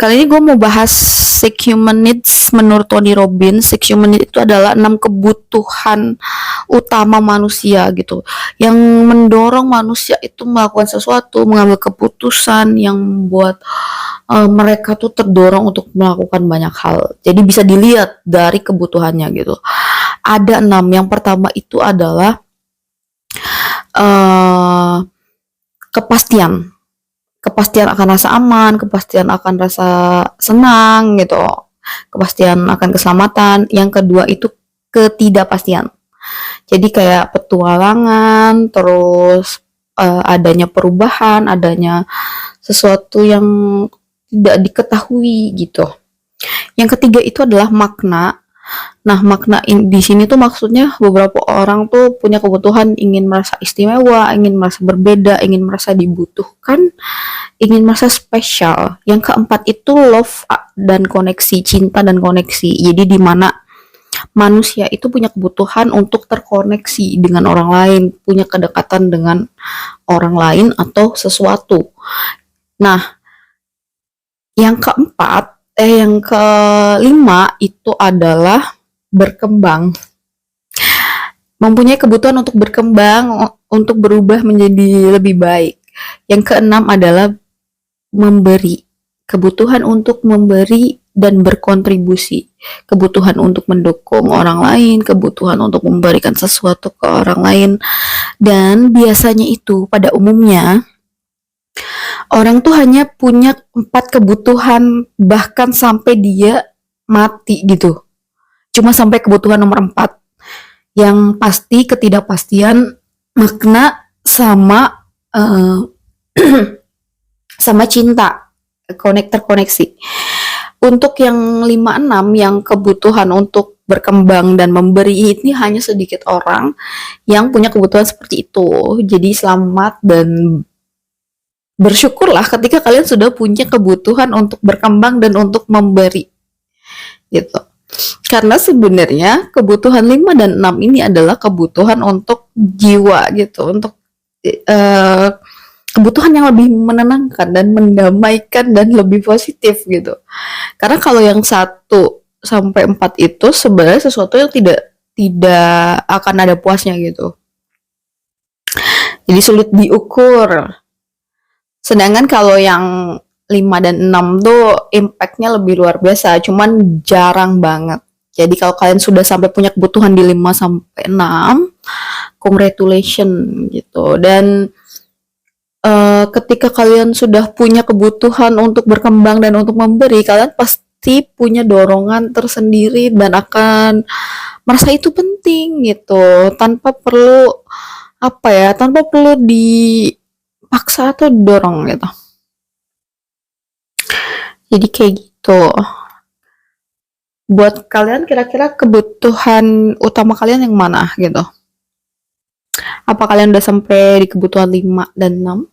Kali ini gue mau bahas Six Human Needs menurut Tony Robbins. Six Human Needs itu adalah 6 kebutuhan utama manusia gitu, yang mendorong manusia itu melakukan sesuatu, mengambil keputusan yang membuat mereka tuh terdorong untuk melakukan banyak hal. Jadi bisa dilihat dari kebutuhannya gitu. Ada 6. Yang pertama itu adalah uh, kepastian. Kepastian akan rasa aman, kepastian akan rasa senang gitu, kepastian akan keselamatan. Yang kedua itu ketidakpastian. Jadi kayak petualangan, terus adanya perubahan, adanya sesuatu yang tidak diketahui gitu. Yang ketiga itu adalah makna. Nah, makna di sini tuh maksudnya beberapa orang tuh punya kebutuhan ingin merasa istimewa, ingin merasa berbeda, ingin merasa dibutuhkan, ingin merasa spesial. Yang keempat itu love dan koneksi, cinta dan koneksi. Jadi di mana manusia itu punya kebutuhan untuk terkoneksi dengan orang lain, punya kedekatan dengan orang lain atau sesuatu. Nah, yang kelima itu adalah berkembang. Mempunyai kebutuhan untuk berkembang, untuk berubah menjadi lebih baik. Yang keenam adalah memberi. Kebutuhan untuk memberi dan berkontribusi. Kebutuhan untuk mendukung orang lain, kebutuhan untuk memberikan sesuatu ke orang lain. Dan biasanya itu pada umumnya orang tuh hanya punya 4 kebutuhan bahkan sampai dia mati gitu. Cuma sampai kebutuhan nomor 4. Yang pasti ketidakpastian, makna, sama sama cinta, terkoneksi. Untuk yang 5-6 yang kebutuhan untuk berkembang dan memberi, ini hanya sedikit orang yang punya kebutuhan seperti itu. Jadi selamat dan bersyukurlah ketika kalian sudah punya kebutuhan untuk berkembang dan untuk memberi gitu. Karena sebenarnya kebutuhan 5 dan 6 ini adalah kebutuhan untuk jiwa gitu, untuk kebutuhan yang lebih menenangkan dan mendamaikan dan lebih positif gitu. Karena kalau yang 1 sampai 4 itu sebenarnya sesuatu yang tidak akan ada puasnya gitu. Jadi sulit diukur. Sedangkan kalau yang 5 dan 6 tuh impact-nya lebih luar biasa, cuman jarang banget. Jadi kalau kalian sudah sampai punya kebutuhan di 5 sampai 6, congratulations gitu. Dan ketika kalian sudah punya kebutuhan untuk berkembang dan untuk memberi, kalian pasti punya dorongan tersendiri dan akan merasa itu penting gitu, tanpa perlu tanpa perlu dipaksa atau didorong gitu. Jadi kayak gitu. Buat kalian kira-kira kebutuhan utama kalian yang mana gitu? Apa kalian udah sampai di kebutuhan 5 dan 6?